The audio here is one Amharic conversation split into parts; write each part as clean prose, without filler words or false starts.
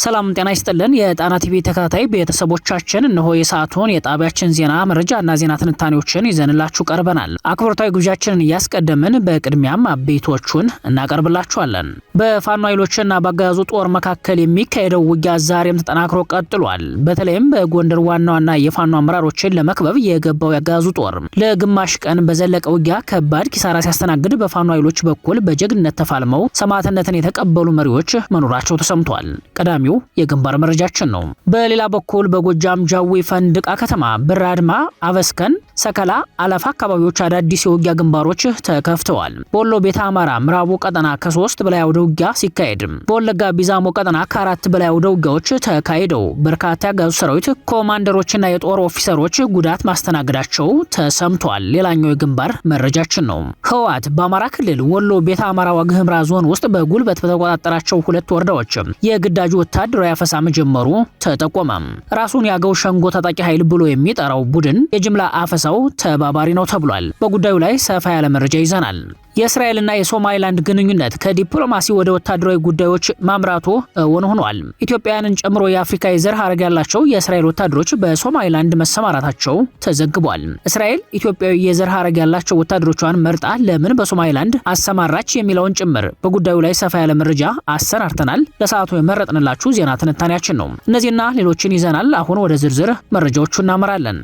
ሰላም ጤና ይስጥልን የጣና ቲቪ ተከታታይ ቤተሰቦቻችን እነሆ የሰዓቱን የጣቢያችን ዜና መረጃና ዜና ትንታኔዎችን ይዘንላችሁ ቀርበናል። አክብሮታዊ ጉዟችንን እያስቀደምን በቅድሚያም አቤቶቹን እናቀርብላችኋለን። በፋኖ ኃይሎችና በአገዛዙ ጦር መካከል የሚካሄደው ውጊያ ዛሬም ተጠናክሮ ቀጥሏል። በተለይም በጎንደር ዋና የፋኖ አመራሮችን ለመክበብ የገባው የአገዛዙ ጦር ለግማሽ ቀን በዘለቀ ውጊያ ከባድ ኪሳራ ሲያስተናግድ በፋኖ ኃይሎች በኩል በጀግንነት ተፋልመው ሰማዕትነትን የተቀበሉ መሪዎች መኖራቸው ተሰምቷል። ቀዳሚው የግንባር መረጃችን ነው። በሌላ በኩል በጎጃም ጃዊ ፈንድቃ ከተማ ብራድማ፣ አበስከን፣ ሰከላ፣ አለፋ አካባቢዎች አዳዲስ የውጊያ ግንባሮች ተከፍተዋል። በወሎ ቤተ አማራ ምዕራቡ ቀጠና ከ3 በላይ አውደ ውጊያ ሲካሄድ፣ በወለጋ ቢዛሞ ቀጠና ከ4 በላይ አውደ ውጊያዎች ተካሂደው በርካታ ያገዙ ሰራዊት ኮማንደሮችና የጦር ኦፊሰሮች ጉዳት ማስተናገዳቸው ተሰምቷል። ሌላኛው የግንባር መረጃችን ነው። ህወሓት በአማራ ክልል ወሎ ቤተ አማራ ዋግኽምራ ዞን ውስጥ በጉልበት በተቆጣጠራቸው 2 ወረዳዎች የግዳጅ ወታደራዊ አፈሳ መጀመሩ ተጠቆመ። ራሱን ያገው ሸንጎ ታጣቂ ኃይል ብሎ የሚጠራው ቡድን የጅምላ አፈሳው ተባባሪ ነው ተብሏል። በጉዳዩ ላይ ሰፋ ያለ መረጃ ይዘናል። የእስራኤልና የሶማሊላንድ ግንኙነት ከዲፕሎማሲ ወደ ወታደራዊ ጉዳዮች ማምራቱ እውን ሆኗል። ኢትዮጵያውያንን ጨምሮ የአፍሪካ የዘር ሐረግ ያላቸው የእስራኤል ወታደሮች በሶማሊላንድ መሰማራታቸው ተዘግቧል። እስራኤል ኢትዮጵያዊ የዘር ሐረግ ያላቸው ወታደሮቿን መርጣ ለምን በሶማሊላንድ አሰማራች የሚለውን ጭምር በጉዳዩ ላይ ሰፋ ያለ መረጃ አሰናድተናል። ለሰዓቱ የመረጥንላችሁ ዜና ትንታኔያችን ነው። እነዚህና ሌሎችን ይዘናል። አሁን ወደ ዝርዝር መረጃዎቹ እናመራለን።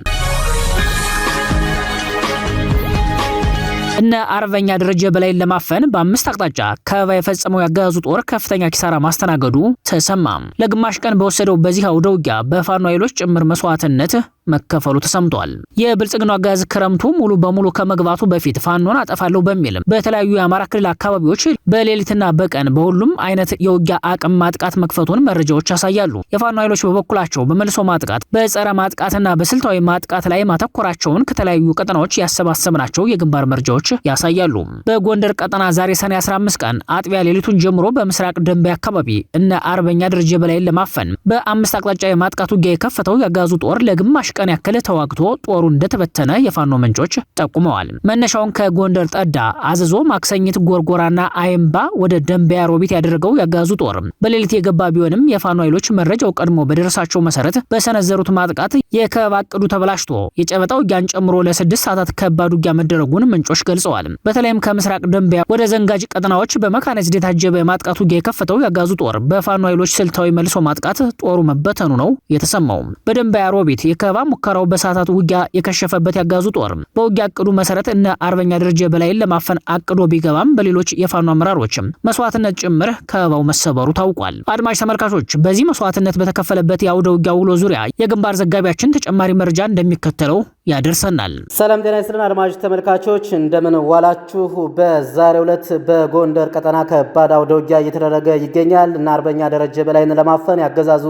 እነ አርበኛ ደረጀ በላይን ለማፈን በ5 አቅጣጫ ከበባ የፈጸመው ያገዛዙ ጦር ከፍተኛ ኪሳራ ማስተናገዱ ተሰማ። ለግማሽ ቀን በወሰደው በዚህ አውደ ውጊያ በፋኖ ኃይሎች ጭምር መስዋዕትነት መከፈሉ ተሰምቷል። የብልጽግናው አገዛዝ ክረምቱ ሙሉ በሙሉ ከመግባቱ በፊት ፋኖን አጠፋለሁ በሚል በተለያዩ የአማራ ክልል አካባቢዎች በሌሊትና በቀን በሁሉም አይነት የውጊያ አቅም ማጥቃት መክፈቱን መረጃዎች ያሳያሉ። የፋኖ ኃይሎች በበኩላቸው በመልሶ ማጥቃት፣ በጸረ ማጥቃትና በስልታዊ ማጥቃት ላይ ማተኮራቸውን ከተለያዩ ቀጠናዎች ያሰባሰብናቸው የግንባር መረጃዎች ያሳያሉ። በጎንደር ቀጠና ዛሬ ሰኔ 15 ቀን አጥቢያ ሌሊቱን ጀምሮ በምስራቅ ደንበያ አካባቢ እነ አርበኛ ደረጀ በላይን ለማፈን በ5 አቅጣጫ የማጥቃት ውጊያ የከፈተው ያገዛዙ ጦር ለግማሽ ቀን ያከለ ተዋግቶ ጦሩ እንደተበተነ የፋኖ ምንጮች ጠቁመዋል። መነሻውን ከጎንደር ጠዳ፣ አዘዞ፣ ማክሰኝት፣ ጎርጎራና አይምባ ወደ ደንበያ ሮቢት ያደረገው ያገዛዙ ጦር በሌሊት የገባ ቢሆንም የፋኖ ኃይሎች መረጃው ቀድሞ በደረሳቸው መሰረት በሰነዘሩት ማጥቃት የከበባ ዕቅዱ ተበላሽቶ የጨበጣ ውጊያን ጨምሮ ለ6 ሰዓታት ከባድ ውጊያ መደረጉን ምንጮች ገልጸዋል። በተለይም ከምስራቅ ደንበያ ወደ ዘንጋጅ ቀጠናዎች በመካናይዝድ የታጀበ የማጥቃት ውጊያ የከፈተው ያገዛዙ ጦር በፋኖ ኃይሎች ስልታዊ መልሶ ማጥቃት ጦሩ መበተኑ ነው የተሰማው። በደንበያ ሮቢት የከበባ ሙከራው በሰዓታት ውጊያ የከሸፈበት ያገዛዙ ጦር በውጊያ ዕቅዱ መሰረት እነ አርበኛ ደረጀ በላይን ለማፈን አቅዶ ቢገባም በሌሎች የፋኖ አመራሮች መስዋዕትነት ጭምር ከበባው መሰበሩ ታውቋል። አድማጭ ተመልካቾች በዚህ መስዋዕትነት በተከፈለበት የአውደ ውጊያ ውሎ ዙሪያ የግንባር ዘጋቢያችን ተጨማሪ መረጃ እንደሚከተለው ያደርሰናል። ሰላም ጤና ይስጥልን አድማጭ ተመልካቾች እንደምን ዋላችሁ። በዛሬው ዕለት በጎንደር ቀጠና ከባድ አውደ ውጊያ እየተደረገ ይገኛል። እና አርበኛ ደረጀ በላይን ለማፈን ያገዛዙ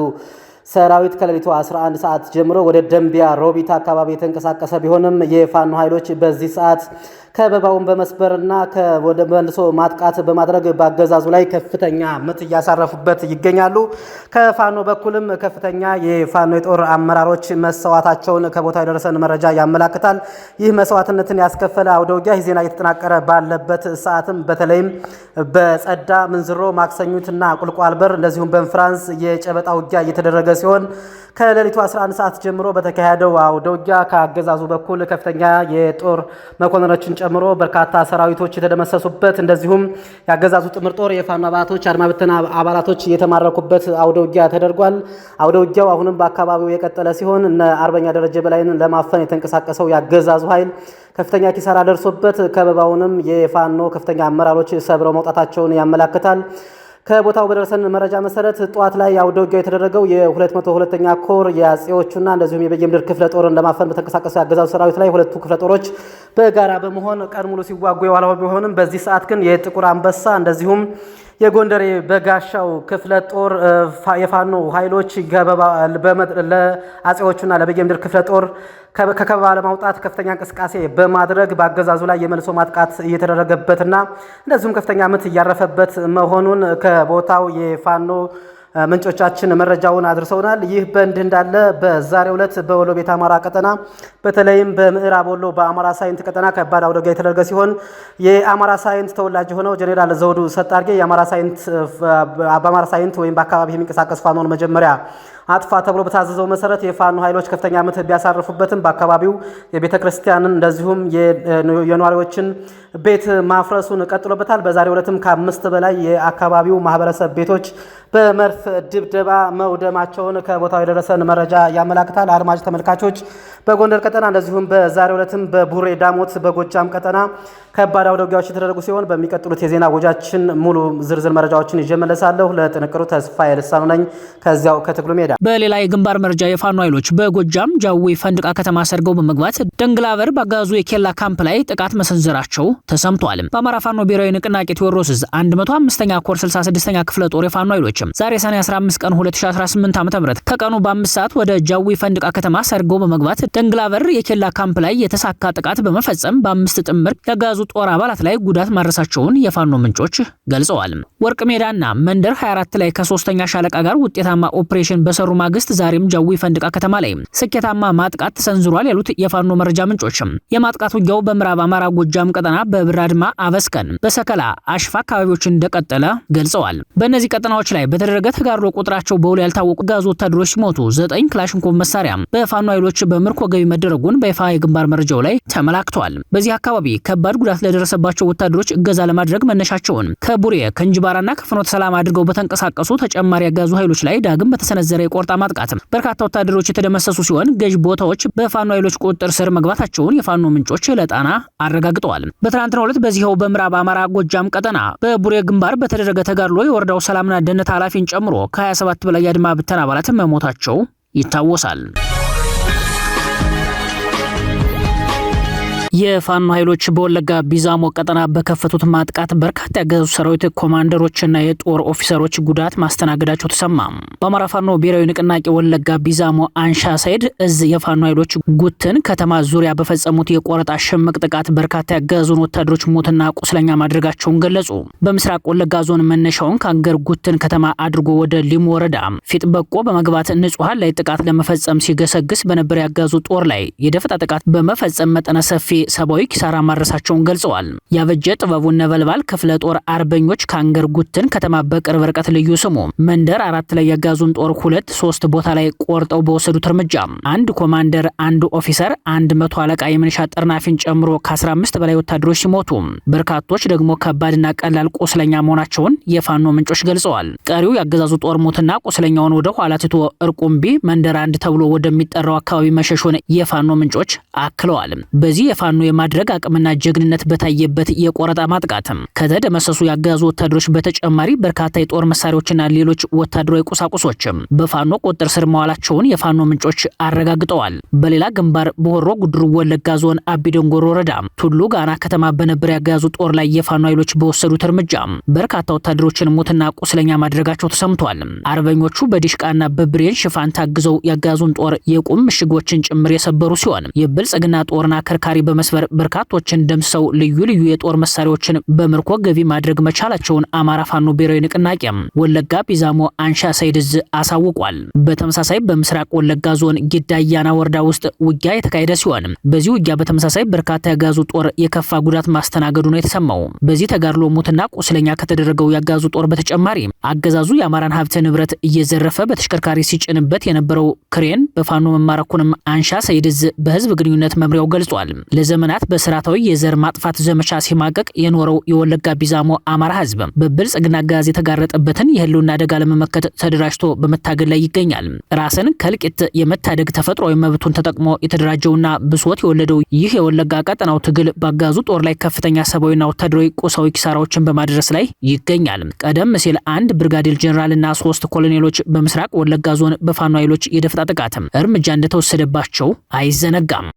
ሰራዊት ከሌሊቱ 11 ሰዓት ጀምሮ ወደ ደንቢያ ሮቢት አካባቢ የተንቀሳቀሰ ቢሆንም የፋኖ ኃይሎች በዚህ ሰዓት ከበባውን በመስበርና ወደ መልሶ ማጥቃት በማድረግ በአገዛዙ ላይ ከፍተኛ ምት እያሳረፉበት ይገኛሉ። ከፋኖ በኩልም ከፍተኛ የፋኖ የጦር አመራሮች መሰዋታቸውን ከቦታው የደረሰን መረጃ ያመላክታል። ይህ መስዋዕትነትን ያስከፈለ አውደ ውጊያ ዜና እየተጠናቀረ ባለበት ሰዓትም በተለይም በጸዳ፣ ምንዝሮ፣ ማክሰኙትና ቁልቋል በር እንደዚሁም በፍራንስ የጨበጣ ውጊያ እየተደረገ ሲሆን ከሌሊቱ 11 ሰዓት ጀምሮ በተካሄደው አውደ ውጊያ ከአገዛዙ በኩል ከፍተኛ የጦር መኮንኖችን ጨምሮ በርካታ ሰራዊቶች የተደመሰሱበት እንደዚሁም ያገዛዙ ጥምር ጦር የፋኖ አባላቶች አድማ ብተና አባላቶች የተማረኩበት አውደ ውጊያ ተደርጓል። አውደ ውጊያው አሁንም በአካባቢው የቀጠለ ሲሆን እነ አርበኛ ደረጀ በላይን ለማፈን የተንቀሳቀሰው ያገዛዙ ኃይል ከፍተኛ ኪሳራ ደርሶበት ከበባውንም የፋኖ ከፍተኛ አመራሮች ሰብረው መውጣታቸውን ያመላክታል። ከቦታው በደረሰን መረጃ መሰረት ጧት ላይ አውደ ውጊያው የተደረገው የ202ኛ ኮር የአጼዎቹና እንደዚሁም የበጌምድር ክፍለ ጦርን ለማፈን በተንቀሳቀሱ ያገዛዙ ሰራዊት ላይ ሁለቱ ክፍለ ጦሮች በጋራ በመሆን ቀን ሙሉ ሲዋጉ የዋለው ቢሆንም በዚህ ሰዓት ግን የጥቁር አንበሳ እንደዚሁም የጎንደር በጋሻው ክፍለ ጦር የፋኖ ኃይሎች ለአጼዎቹና ለበጌምድር ክፍለ ጦር ከከበባ ለማውጣት ከፍተኛ እንቅስቃሴ በማድረግ በአገዛዙ ላይ የመልሶ ማጥቃት እየተደረገበትና እንደዚሁም ከፍተኛ ምት እያረፈበት መሆኑን ከቦታው የፋኖ ምንጮቻችን መረጃውን አድርሰውናል። ይህ በእንዲህ እንዳለ በዛሬው ዕለት በወሎ ቤት አማራ ቀጠና በተለይም በምዕራብ ወሎ በአማራ ሳይንት ቀጠና ከባድ አውደ ውጊያ የተደረገ ሲሆን የአማራ ሳይንት ተወላጅ የሆነው ጄኔራል ዘውዱ ሰጣርጌ በአማራ ሳይንት ወይም በአካባቢ የሚንቀሳቀስ ፋኖን መጀመሪያ አጥፋ ተብሎ በታዘዘው መሰረት የፋኖ ኃይሎች ከፍተኛ ምት ቢያሳርፉበትም በአካባቢው የቤተክርስቲያንን እንደዚሁም የነዋሪዎችን ቤት ማፍረሱን ቀጥሎበታል። በዛሬው ዕለትም ከ5 በላይ የአካባቢው ማህበረሰብ ቤቶች በመድፍ ድብደባ መውደማቸውን ከቦታው የደረሰን መረጃ ያመላክታል። አድማጭ ተመልካቾች በጎንደር ቀጠና እንደዚሁም በዛሬው ዕለትም በቡሬ ዳሞት በጎጃም ቀጠና ከባድ አውደ ውጊያዎች የተደረጉ ሲሆን በሚቀጥሉት የዜና ወጃችን ሙሉ ዝርዝር መረጃዎችን ይዤ እመለሳለሁ። ለጥንቅሩ ተስፋዬ ልሳኑ ነኝ ከዚያው ከትግሉ ሜዳ። በሌላ የግንባር መረጃ የፋኖ ኃይሎች በጎጃም ጃዊ ፈንድቃ ከተማ ሰርገው በመግባት ደንግላበር ባጋዙ የኬላ ካምፕ ላይ ጥቃት መሰንዘራቸው ተሰምቷል። በአማራ ፋኖ ብሔራዊ ንቅናቄ ቴዎድሮስ 105ኛ ኮር 66ኛ ክፍለ ጦር የፋኖ ኃይሎች ዛሬ ሰኔ 15 ቀን 2018 ዓ.ም ከቀኑ በ5 ሰዓት ወደ ጃዊ ፈንድቃ ከተማ ሰርገው በመግባት ደንግላበር የኬላ ካምፕ ላይ የተሳካ ጥቃት በመፈጸም በ5 ጥምር ያጋዙ ጦር አባላት ላይ ጉዳት ማድረሳቸውን የፋኖ ምንጮች ገልጸዋል። ወርቅ ሜዳና መንደር 24 ላይ ከ3ኛ ሻለቃ ጋር ውጤታማ ኦፕሬሽን በሰሩ ማግስት ዛሬም ጃዊ ፈንድቃ ከተማ ላይ ስኬታማ ማጥቃት ተሰንዝሯል ያሉት የፋኖ መረጃ ምንጮች የማጥቃት ውጊያው በምዕራብ አማራ ጎጃም ቀጠና በብራድማ አበስከን በሰከላ አሽፋ አካባቢዎች እንደቀጠለ ገልጸዋል። በእነዚህ ቀጠናዎች ላይ በተደረገ ተጋድሎ ቁጥራቸው በውል ያልታወቁ ጋዝ ወታደሮች ሲሞቱ 9 ክላሽንኮቭ መሳሪያ በፋኖ ኃይሎች በምርኮ ገቢ መደረጉን በይፋ የግንባር መረጃው ላይ ተመላክቷል። በዚህ አካባቢ ከባድ ጉዳት ለደረሰባቸው ወታደሮች እገዛ ለማድረግ መነሻቸውን ከቡሬ ከእንጅባራና ከፍኖተ ሰላም አድርገው በተንቀሳቀሱ ተጨማሪ ያጋዙ ኃይሎች ላይ ዳግም በተሰነዘረ የቆርጣ ማጥቃት በርካታ ወታደሮች የተደመሰሱ ሲሆን ገዥ ቦታዎች በፋኖ ኃይሎች ቁጥጥር ስር መግባታቸውን የፋኖ ምንጮች ለጣና አረጋግጠዋል። በትናንትናው ዕለት በዚህው በምዕራብ አማራ ጎጃም ቀጠና በቡሬ ግንባር በተደረገ ተጋድሎ የወረዳው ሰላምና ደህንነት ኃላፊን ጨምሮ ከ27 በላይ የአድማ ብተና አባላት መሞታቸው ይታወሳል። የፋኖ ኃይሎች በወለጋ ቢዛሞ ቀጠና በከፈቱት ማጥቃት በርካታ ያገዙ ሰራዊት ኮማንደሮችና የጦር ኦፊሰሮች ጉዳት ማስተናገዳቸው ተሰማ። በአማራ ፋኖ ብሔራዊ ንቅናቄ ወለጋ ቢዛሞ አንሻ ሳይድ እዝ የፋኖ ኃይሎች ጉትን ከተማ ዙሪያ በፈጸሙት የቆረጣ ሽምቅ ጥቃት በርካታ ያገዙን ወታደሮች ሞትና ቁስለኛ ማድረጋቸውን ገለጹ። በምስራቅ ወለጋ ዞን መነሻውን ከአንገር ጉትን ከተማ አድርጎ ወደ ሊሙ ወረዳ ፊት በቆ በመግባት ንጹሃን ላይ ጥቃት ለመፈጸም ሲገሰግስ በነበረ ያገዙ ጦር ላይ የደፈጣ ጥቃት በመፈጸም መጠነ ሰፊ ሰባዊ ኪሳራ ማድረሳቸውን ገልጸዋል። ያበጀ ጥበቡ ነበልባል ክፍለ ጦር አርበኞች ከአንገር ጉትን ከተማ በቅርብ ርቀት ልዩ ስሙ መንደር 4 ላይ ያጋዙን ጦር 2-3 ቦታ ላይ ቆርጠው በወሰዱት እርምጃ አንድ ኮማንደር፣ አንድ ኦፊሰር፣ 100 አለቃ የምንሻ ጠርናፊን ጨምሮ ከ15 በላይ ወታደሮች ሲሞቱ በርካቶች ደግሞ ከባድና ቀላል ቁስለኛ መሆናቸውን የፋኖ ምንጮች ገልጸዋል። ቀሪው ያገዛዙ ጦር ሞትና ቁስለኛውን ወደ ኋላ ትቶ እርቁምቢ መንደር 1 ተብሎ ወደሚጠራው አካባቢ መሸሹን የፋኖ ምንጮች አክለዋል። በዚህ የፋኖ የማድረግ አቅምና ጀግንነት በታየበት የቆረጣ ማጥቃትም ከተደመሰሱ ያገዛዙ ወታደሮች በተጨማሪ በርካታ የጦር መሳሪያዎችና ሌሎች ወታደራዊ ቁሳቁሶችም በፋኖ ቁጥጥር ስር መዋላቸውን የፋኖ ምንጮች አረጋግጠዋል። በሌላ ግንባር በሆሮ ጉድሩ ወለጋ ዞን አቢዶንጎሮ ወረዳ ቱሉ ጋና ከተማ በነበረ ያገዛዙ ጦር ላይ የፋኖ ኃይሎች በወሰዱት እርምጃ በርካታ ወታደሮችን ሞትና ቁስለኛ ማድረጋቸው ተሰምቷል። አርበኞቹ በዲሽቃና በብሬን ሽፋን ታግዘው ያገዛዙን ጦር የቁም ምሽጎችን ጭምር የሰበሩ ሲሆን የብልጽግና ጦርና ከርካሪ በመስበር በርካቶችን ደምሰው ልዩ ልዩ የጦር መሳሪያዎችን በምርኮ ገቢ ማድረግ መቻላቸውን አማራ ፋኖ ብሔራዊ ንቅናቄ ወለጋ ቢዛሞ አንሻ ሳይድዝ አሳውቋል። በተመሳሳይ በምስራቅ ወለጋ ዞን ጊዳያና ወረዳ ውስጥ ውጊያ የተካሄደ ሲሆን በዚህ ውጊያ በተመሳሳይ በርካታ ያጋዙ ጦር የከፋ ጉዳት ማስተናገዱ ነው የተሰማው። በዚህ ተጋድሎ ሞትና ቁስለኛ ከተደረገው ያጋዙ ጦር በተጨማሪ አገዛዙ የአማራን ሀብት ንብረት እየዘረፈ በተሽከርካሪ ሲጭንበት የነበረው ክሬን በፋኖ መማረኩንም አንሻ ሳይድዝ በህዝብ ግንኙነት መምሪያው ገልጿል። ለዘመናት በስርዓታዊ የዘር ማጥፋት ዘመቻ ሲማቀቅ የኖረው የወለጋ ቢዛሞ አማራ ህዝብ በብልጽግና አገዛዝ የተጋረጠበትን የህልውና አደጋ ለመመከት ተደራጅቶ በመታገል ላይ ይገኛል። ራስን ከልቂት የመታደግ ተፈጥሯዊ መብቱን ተጠቅሞ የተደራጀውና ብሶት የወለደው ይህ የወለጋ ቀጠናው ትግል በአገዛዙ ጦር ላይ ከፍተኛ ሰብአዊና ወታደራዊ ቁሳዊ ኪሳራዎችን በማድረስ ላይ ይገኛል። ቀደም ሲል አንድ ብርጋዴር ጀነራልና 3 ኮሎኔሎች በምስራቅ ወለጋ ዞን በፋኖ ኃይሎች የደፈጣ ጥቃት እርምጃ እንደተወሰደባቸው አይዘነጋም።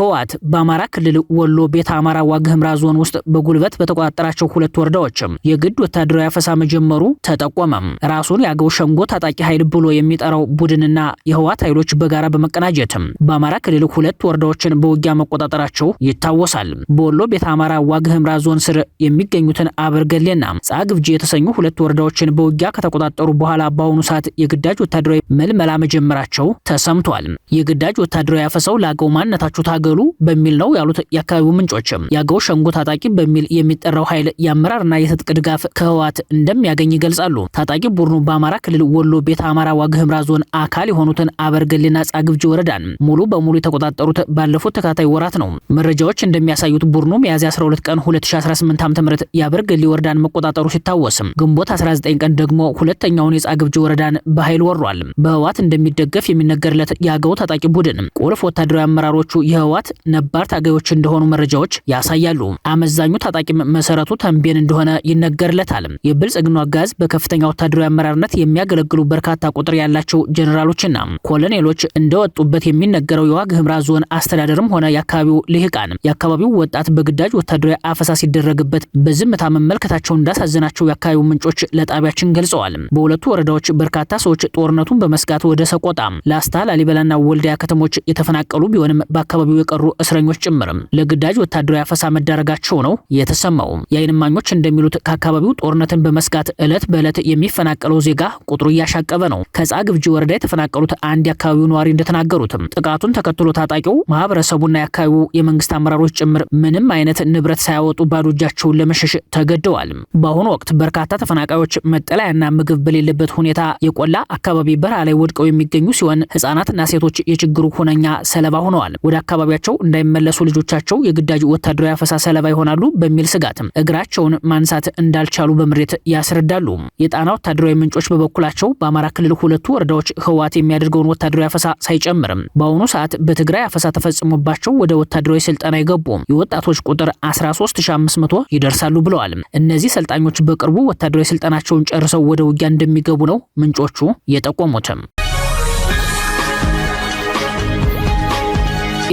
ህወሓት በአማራ ክልል ወሎ ቤተ አማራ ዋግ ኽምራ ዞን ውስጥ በጉልበት በተቆጣጠራቸው 2 ወረዳዎች የግድ ወታደራዊ አፈሳ መጀመሩ ተጠቆመ። ራሱን ያገው ሸንጎ ታጣቂ ኃይል ብሎ የሚጠራው ቡድንና የህወሓት ኃይሎች በጋራ በመቀናጀት በአማራ ክልል 2 ወረዳዎችን በውጊያ መቆጣጠራቸው ይታወሳል። በወሎ ቤተ አማራ ዋግ ኽምራ ዞን ስር የሚገኙትን አበርገሌና ጻግብጂ የተሰኙ 2 ወረዳዎችን በውጊያ ከተቆጣጠሩ በኋላ በአሁኑ ሰዓት የግዳጅ ወታደራዊ መልመላ መጀመራቸው ተሰምቷል። የግዳጅ ወታደራዊ አፈሳው ለአገው ማንነታችሁ ታገሉ በሚል ነው ያሉት የአካባቢው ምንጮች። የአገው ሸንጎ ታጣቂ በሚል የሚጠራው ኃይል የአመራርና የትጥቅ ድጋፍ ከህወሓት እንደሚያገኝ ይገልጻሉ። ታጣቂ ቡድኑ በአማራ ክልል ወሎ ቤተ አማራ ዋግ ኽምራ ዞን አካል የሆኑትን አበርገሌና ጻግብጂ ወረዳን ሙሉ በሙሉ የተቆጣጠሩት ባለፉት ተከታታይ ወራት ነው። መረጃዎች እንደሚያሳዩት ቡድኑ ሚያዝያ 12 ቀን 2018 ዓ.ም የአበርገሌ ወረዳን መቆጣጠሩ ሲታወስ ግንቦት 19 ቀን ደግሞ ሁለተኛውን የጻግብጂ ወረዳን በኃይል ወሯል። በህወሓት እንደሚደገፍ የሚነገርለት የአገው ታጣቂ ቡድን ቁልፍ ወታደራዊ አመራሮቹ የህወሓት ነባር ታጋዮች እንደሆኑ መረጃዎች ያሳያሉ። አመዛኙ ታጣቂ መሰረቱ ተንቤን እንደሆነ ይነገርለታል። የብልጽግናው አጋዝ በከፍተኛ ወታደራዊ አመራርነት የሚያገለግሉ በርካታ ቁጥር ያላቸው ጀነራሎችና ኮሎኔሎች እንደወጡበት የሚነገረው የዋግ ኽምራ ዞን አስተዳደርም ሆነ የአካባቢው ልሂቃን የአካባቢው ወጣት በግዳጅ ወታደራዊ አፈሳ ሲደረግበት በዝምታ መመልከታቸው እንዳሳዘናቸው የአካባቢው ምንጮች ለጣቢያችን ገልጸዋል። በሁለቱ ወረዳዎች በርካታ ሰዎች ጦርነቱን በመስጋት ወደ ሰቆጣ፣ ላስታ፣ ላሊበላና ወልዲያ ከተሞች የተፈናቀሉ ቢሆንም በአካባቢው የቀሩ እስረኞች ጭምርም ለግዳጅ ወታደራዊ አፈሳ መዳረጋቸው ነው የተሰማው። የዓይን እማኞች እንደሚሉት ከአካባቢው ጦርነትን በመስጋት ዕለት በዕለት የሚፈናቀለው ዜጋ ቁጥሩ እያሻቀበ ነው። ከጻግብጂ ወረዳ የተፈናቀሉት አንድ የአካባቢው ነዋሪ እንደተናገሩትም ጥቃቱን ተከትሎ ታጣቂው ማህበረሰቡና የአካባቢው የመንግስት አመራሮች ጭምር ምንም አይነት ንብረት ሳያወጡ ባዶ እጃቸውን ለመሸሽ ተገደዋል። በአሁኑ ወቅት በርካታ ተፈናቃዮች መጠለያና ምግብ በሌለበት ሁኔታ የቆላ አካባቢ በረሃ ላይ ወድቀው የሚገኙ ሲሆን ህጻናትና ሴቶች የችግሩ ሁነኛ ሰለባ ሆነዋል። ወደ አካባቢያቸው እንዳይመለሱ ልጆቻቸው የግዳጅ ወታደራዊ አፈሳ ሰለባ ይሆናሉ በሚል ስጋትም እግራቸውን ማንሳት እንዳልቻሉ በምሬት ያስረዳሉ። የጣና ወታደራዊ ምንጮች በበኩላቸው በአማራ ክልል 2 ወረዳዎች ህወሓት የሚያደርገውን ወታደራዊ አፈሳ ሳይጨምርም በአሁኑ ሰዓት በትግራይ አፈሳ ተፈጽሞባቸው ወደ ወታደራዊ ስልጠና የገቡ የወጣቶች ቁጥር 13500 ይደርሳሉ ብለዋል። እነዚህ ሰልጣኞች በቅርቡ ወታደራዊ ስልጠናቸውን ጨርሰው ወደ ውጊያ እንደሚገቡ ነው ምንጮቹ የጠቆሙትም።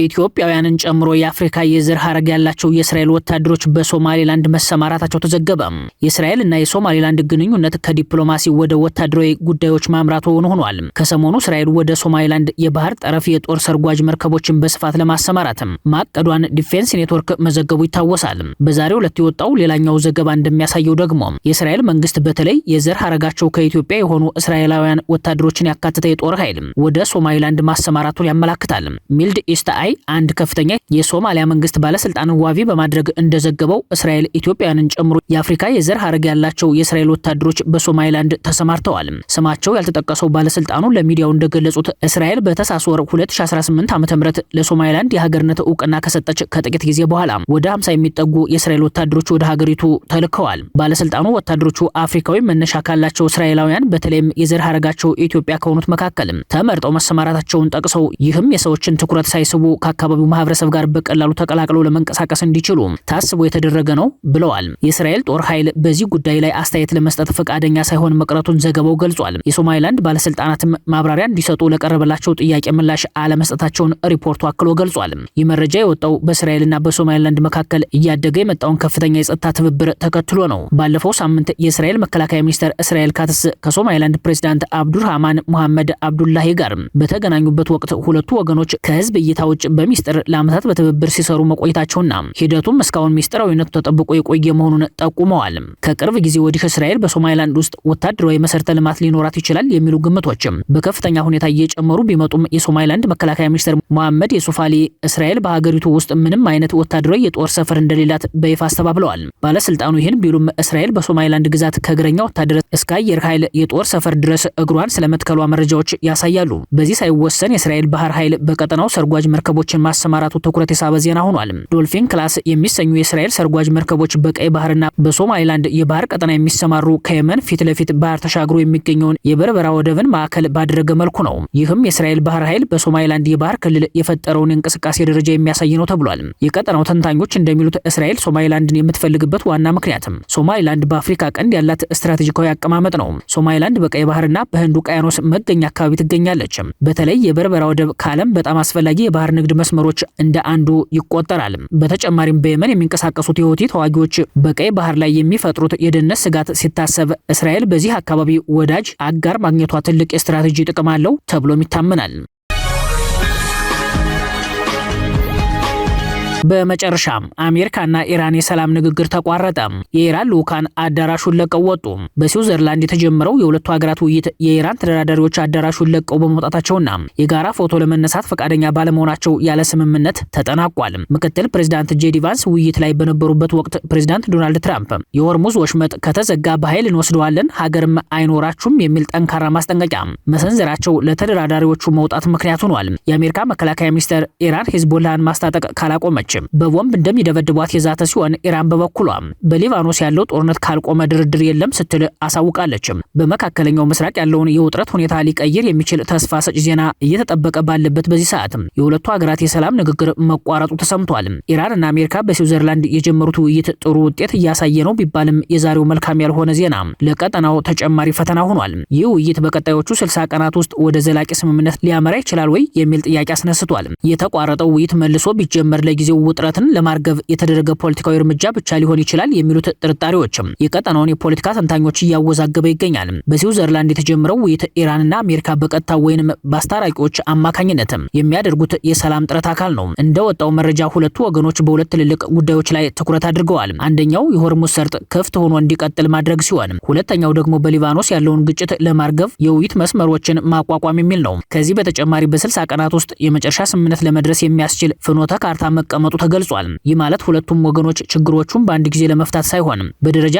ኢትዮጵያውያንን ጨምሮ የአፍሪካ የዘር ሐረግ ያላቸው የእስራኤል ወታደሮች በሶማሌላንድ መሰማራታቸው ተዘገበ። የእስራኤልና የሶማሌላንድ ግንኙነት ከዲፕሎማሲ ወደ ወታደራዊ ጉዳዮች ማምራቱ ሆኗል። ከሰሞኑ እስራኤል ወደ ሶማሌላንድ የባህር ጠረፍ የጦር ሰርጓጅ መርከቦችን በስፋት ለማሰማራት ማቀዷን ዲፌንስ ኔትወርክ መዘገቡ ይታወሳል። በዛሬው ዕለት የወጣው ሌላኛው ዘገባ እንደሚያሳየው ደግሞ የእስራኤል መንግስት በተለይ የዘር ሐረጋቸው ከኢትዮጵያ የሆኑ እስራኤላውያን ወታደሮችን ያካተተ የጦር ኃይል ወደ ሶማሌላንድ ማሰማራቱን ያመላክታል። ሚልድ ኢስት አንድ ከፍተኛ የሶማሊያ መንግስት ባለስልጣን ዋቢ በማድረግ እንደዘገበው እስራኤል ኢትዮጵያውያንን ጨምሮ የአፍሪካ የዘር ሐረግ ያላቸው የእስራኤል ወታደሮች በሶማሊላንድ ተሰማርተዋል። ስማቸው ያልተጠቀሰው ባለስልጣኑ ለሚዲያው እንደገለጹት እስራኤል በታህሳስ ወር 2018 ዓ.ም ለሶማሊላንድ የሀገርነት ዕውቅና ከሰጠች ከጥቂት ጊዜ በኋላ ወደ 50 የሚጠጉ የእስራኤል ወታደሮች ወደ ሀገሪቱ ተልከዋል። ባለስልጣኑ ወታደሮቹ አፍሪካዊ መነሻ ካላቸው እስራኤላውያን በተለይም የዘር ሐረጋቸው ኢትዮጵያ ከሆኑት መካከል ተመርጠው መሰማራታቸውን ጠቅሰው ይህም የሰዎችን ትኩረት ሳይስቡ ከአካባቢው ማህበረሰብ ጋር በቀላሉ ተቀላቅለው ለመንቀሳቀስ እንዲችሉ ታስቦ የተደረገ ነው ብለዋል። የእስራኤል ጦር ኃይል በዚህ ጉዳይ ላይ አስተያየት ለመስጠት ፈቃደኛ ሳይሆን መቅረቱን ዘገባው ገልጿል። የሶማሊላንድ ባለስልጣናትም ማብራሪያ እንዲሰጡ ለቀረበላቸው ጥያቄ ምላሽ አለመስጠታቸውን ሪፖርቱ አክሎ ገልጿል። ይህ መረጃ የወጣው በእስራኤልና በሶማሊላንድ መካከል እያደገ የመጣውን ከፍተኛ የጸጥታ ትብብር ተከትሎ ነው። ባለፈው ሳምንት የእስራኤል መከላከያ ሚኒስትር እስራኤል ካትስ ከሶማሊላንድ ፕሬዝዳንት አብዱርሃማን ሙሐመድ አብዱላሂ ጋር በተገናኙበት ወቅት ሁለቱ ወገኖች ከህዝብ እይታ ውጭ በሚስጥር ለዓመታት በትብብር ሲሰሩ መቆየታቸውና ሂደቱም እስካሁን ሚስጥራዊነቱ ተጠብቆ የቆየ መሆኑን ጠቁመዋል። ከቅርብ ጊዜ ወዲህ እስራኤል በሶማሊላንድ ውስጥ ወታደራዊ መሰረተ ልማት ሊኖራት ይችላል የሚሉ ግምቶችም በከፍተኛ ሁኔታ እየጨመሩ ቢመጡም የሶማሊላንድ መከላከያ ሚኒስትር መሐመድ የሱፍ አሊ እስራኤል በሀገሪቱ ውስጥ ምንም አይነት ወታደራዊ የጦር ሰፈር እንደሌላት በይፋ አስተባብለዋል። ባለስልጣኑ ይህን ቢሉም እስራኤል በሶማሊላንድ ግዛት ከእግረኛ ወታደር እስከ አየር ኃይል የጦር ሰፈር ድረስ እግሯን ስለመትከሏ መረጃዎች ያሳያሉ። በዚህ ሳይወሰን የእስራኤል ባህር ኃይል በቀጠናው ሰርጓጅ መርከቦችን ማሰማራቱ ትኩረት የሳበ ዜና ሆኗል። ዶልፊን ክላስ የሚሰኙ የእስራኤል ሰርጓጅ መርከቦች በቀይ ባህርና በሶማሊላንድ የባህር ቀጠና የሚሰማሩ ከየመን ፊት ለፊት ባህር ተሻግሮ የሚገኘውን የበርበራ ወደብን ማዕከል ባደረገ መልኩ ነው። ይህም የእስራኤል ባህር ኃይል በሶማሊላንድ የባህር ክልል የፈጠረውን እንቅስቃሴ ደረጃ የሚያሳይ ነው ተብሏል። የቀጠናው ተንታኞች እንደሚሉት እስራኤል ሶማሊላንድን የምትፈልግበት ዋና ምክንያትም ሶማሊላንድ በአፍሪካ ቀንድ ያላት ስትራቴጂካዊ አቀማመጥ ነው። ሶማሊላንድ በቀይ ባህርና በህንድ ውቅያኖስ መገኛ አካባቢ ትገኛለች። በተለይ የበርበራ ወደብ ከዓለም በጣም አስፈላጊ የባህር ንግድ መስመሮች እንደ አንዱ ይቆጠራል። በተጨማሪም በየመን የሚንቀሳቀሱት የሁቲ ተዋጊዎች በቀይ ባህር ላይ የሚፈጥሩት የደህንነት ስጋት ሲታሰብ እስራኤል በዚህ አካባቢ ወዳጅ አጋር ማግኘቷ ትልቅ የስትራቴጂ ጥቅም አለው ተብሎም ይታመናል። በመጨረሻም አሜሪካና ኢራን የሰላም ንግግር ተቋረጠ። የኢራን ልኡካን አዳራሹን ለቀው ወጡ። በስዊዘርላንድ የተጀመረው የሁለቱ ሀገራት ውይይት የኢራን ተደራዳሪዎች አዳራሹን ለቀው በመውጣታቸውና የጋራ ፎቶ ለመነሳት ፈቃደኛ ባለመሆናቸው ያለ ስምምነት ተጠናቋል። ምክትል ፕሬዝዳንት ጄዲ ቫንስ ውይይት ላይ በነበሩበት ወቅት ፕሬዝዳንት ዶናልድ ትራምፕ የሆርሙዝ ወሽመጥ ከተዘጋ በኃይል እንወስደዋለን፣ ሀገርም አይኖራችሁም የሚል ጠንካራ ማስጠንቀቂያ መሰንዘራቸው ለተደራዳሪዎቹ መውጣት ምክንያት ሆኗል። የአሜሪካ መከላከያ ሚኒስቴር ኢራን ሂዝቦላህን ማስታጠቅ ካላቆመች በቦምብ እንደሚደበድቧት የዛተ ሲሆን ኢራን በበኩሏ በሊባኖስ ያለው ጦርነት ካልቆመ ድርድር የለም ስትል አሳውቃለች። በመካከለኛው ምስራቅ ያለውን የውጥረት ሁኔታ ሊቀይር የሚችል ተስፋ ሰጪ ዜና እየተጠበቀ ባለበት በዚህ ሰዓት የሁለቱ ሀገራት የሰላም ንግግር መቋረጡ ተሰምቷል። ኢራንና አሜሪካ በስዊዘርላንድ የጀመሩት ውይይት ጥሩ ውጤት እያሳየ ነው ቢባልም የዛሬው መልካም ያልሆነ ዜና ለቀጠናው ተጨማሪ ፈተና ሆኗል። ይህ ውይይት በቀጣዮቹ 60 ቀናት ውስጥ ወደ ዘላቂ ስምምነት ሊያመራ ይችላል ወይ የሚል ጥያቄ አስነስቷል። የተቋረጠው ውይይት መልሶ ቢጀመር ለጊዜው ውጥረትን ለማርገብ የተደረገ ፖለቲካዊ እርምጃ ብቻ ሊሆን ይችላል የሚሉት ጥርጣሬዎችም የቀጠናውን የፖለቲካ ተንታኞች እያወዛገበ ይገኛል። በስዊዘርላንድ የተጀመረው ውይይት ኢራንና አሜሪካ በቀጥታ ወይንም በአስታራቂዎች አማካኝነት የሚያደርጉት የሰላም ጥረት አካል ነው። እንደወጣው መረጃ ሁለቱ ወገኖች በሁለት ትልልቅ ጉዳዮች ላይ ትኩረት አድርገዋል። አንደኛው የሆርሙዝ ሰርጥ ክፍት ሆኖ እንዲቀጥል ማድረግ ሲሆን፣ ሁለተኛው ደግሞ በሊባኖስ ያለውን ግጭት ለማርገብ የውይይት መስመሮችን ማቋቋም የሚል ነው። ከዚህ በተጨማሪ በ60 ቀናት ውስጥ የመጨረሻ ስምምነት ለመድረስ የሚያስችል ፍኖተ ካርታ መቀመጡ ተገልጿል። ይህ ማለት ሁለቱም ወገኖች ችግሮቹን በአንድ ጊዜ ለመፍታት ሳይሆን በደረጃ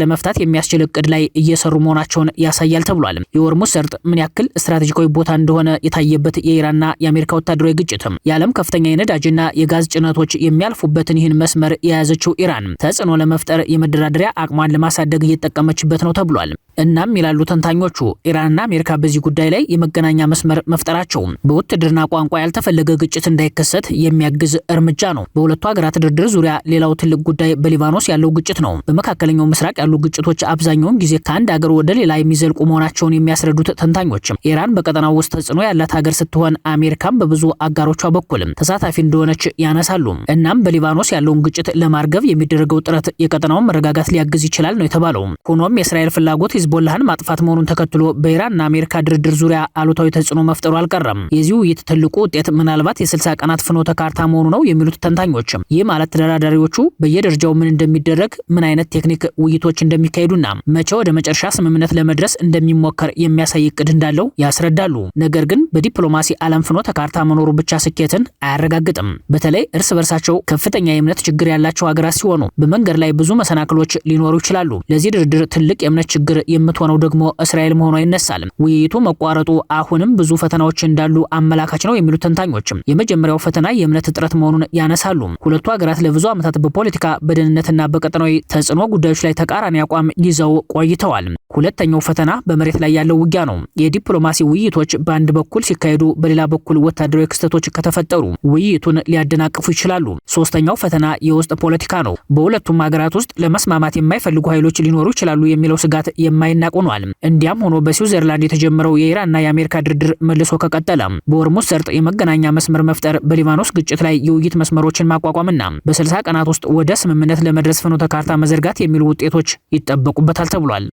ለመፍታት የሚያስችል እቅድ ላይ እየሰሩ መሆናቸውን ያሳያል ተብሏል። የሆርሙዝ ሰርጥ ምን ያክል ስትራቴጂካዊ ቦታ እንደሆነ የታየበት የኢራንና የአሜሪካ ወታደራዊ ግጭት የዓለም ከፍተኛ የነዳጅና የጋዝ ጭነቶች የሚያልፉበትን ይህን መስመር የያዘችው ኢራን ተጽዕኖ ለመፍጠር የመደራደሪያ አቅሟን ለማሳደግ እየተጠቀመችበት ነው ተብሏል። እናም ይላሉ ተንታኞቹ ኢራንና አሜሪካ በዚህ ጉዳይ ላይ የመገናኛ መስመር መፍጠራቸው በውትድርና ቋንቋ ያልተፈለገ ግጭት እንዳይከሰት የሚያግዝ እርምጃ ነው። በሁለቱ ሀገራት ድርድር ዙሪያ ሌላው ትልቅ ጉዳይ በሊባኖስ ያለው ግጭት ነው። በመካከለኛው ምስራቅ ያሉ ግጭቶች አብዛኛውን ጊዜ ከአንድ ሀገር ወደ ሌላ የሚዘልቁ መሆናቸውን የሚያስረዱት ተንታኞች ኢራን በቀጠናው ውስጥ ተጽዕኖ ያላት ሀገር ስትሆን አሜሪካም በብዙ አጋሮቿ በኩል ተሳታፊ እንደሆነች ያነሳሉ። እናም በሊባኖስ ያለውን ግጭት ለማርገብ የሚደረገው ጥረት የቀጠናውን መረጋጋት ሊያግዝ ይችላል ነው የተባለው። ሆኖም የእስራኤል ፍላጎት ሂዝቦላህን ማጥፋት መሆኑን ተከትሎ በኢራንና አሜሪካ ድርድር ዙሪያ አሉታዊ ተጽዕኖ መፍጠሩ አልቀረም። የዚህ ውይይት ትልቁ ውጤት ምናልባት የ60 ቀናት ፍኖተ ካርታ መሆኑ ነው የሚሉት ተንታኞች ይህ ማለት ተደራዳሪዎቹ በየደረጃው ምን እንደሚደረግ፣ ምን አይነት ቴክኒክ ውይይቶች እንደሚካሄዱና መቼ ወደ መጨረሻ ስምምነት ለመድረስ እንደሚሞከር የሚያሳይ እቅድ እንዳለው ያስረዳሉ። ነገር ግን በዲፕሎማሲ ዓለም ፍኖተ ካርታ መኖሩ ብቻ ስኬትን አያረጋግጥም። በተለይ እርስ በርሳቸው ከፍተኛ የእምነት ችግር ያላቸው ሀገራት ሲሆኑ በመንገድ ላይ ብዙ መሰናክሎች ሊኖሩ ይችላሉ። ለዚህ ድርድር ትልቅ የእምነት ችግር የምትሆነው ደግሞ እስራኤል መሆኗ ይነሳል። ውይይቱ መቋረጡ አሁንም ብዙ ፈተናዎች እንዳሉ አመላካች ነው የሚሉት ተንታኞች የመጀመሪያው ፈተና የእምነት እጥረት መሆኑን ያነሳሉ። ሁለቱ ሀገራት ለብዙ ዓመታት በፖለቲካ በደህንነትና በቀጠናዊ ተጽዕኖ ጉዳዮች ላይ ተቃራኒ አቋም ይዘው ቆይተዋል። ሁለተኛው ፈተና በመሬት ላይ ያለው ውጊያ ነው። የዲፕሎማሲ ውይይቶች በአንድ በኩል ሲካሄዱ፣ በሌላ በኩል ወታደራዊ ክስተቶች ከተፈጠሩ ውይይቱን ሊያደናቅፉ ይችላሉ። ሶስተኛው ፈተና የውስጥ ፖለቲካ ነው። በሁለቱም ሀገራት ውስጥ ለመስማማት የማይፈልጉ ኃይሎች ሊኖሩ ይችላሉ የሚለው ስጋት የማይናቅ ሆኗል። እንዲያም ሆኖ በስዊዘርላንድ የተጀመረው የኢራንና የአሜሪካ ድርድር መልሶ ከቀጠለ በሆርሙዝ ሰርጥ የመገናኛ መስመር መፍጠር፣ በሊባኖስ ግጭት ላይ የውይይት መስመሮችን ማቋቋምና በ60 ቀናት ውስጥ ወደ ስምምነት ለመድረስ ፍኖተ ካርታ መዘርጋት የሚሉ ውጤቶች ይጠበቁበታል ተብሏል።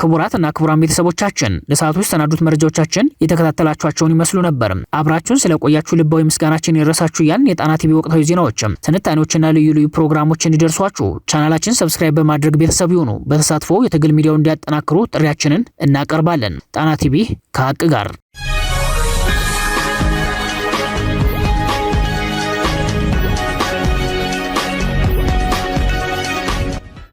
ክቡራትና ክቡራን ቤተሰቦቻችን ለሰዓቱ የተሰናዱት መረጃዎቻችን የተከታተላችኋቸውን ይመስሉ ነበር። አብራችሁን ስለቆያችሁ ልባዊ ምስጋናችን ይድረሳችሁ እያልን የጣና ቲቪ ወቅታዊ ዜናዎች፣ ትንታኔዎችና ልዩ ልዩ ፕሮግራሞች እንዲደርሷችሁ ቻናላችን ሰብስክራይብ በማድረግ ቤተሰብ ይሁኑ። በተሳትፎ የትግል ሚዲያውን እንዲያጠናክሩ ጥሪያችንን እናቀርባለን። ጣና ቲቪ ከሀቅ ጋር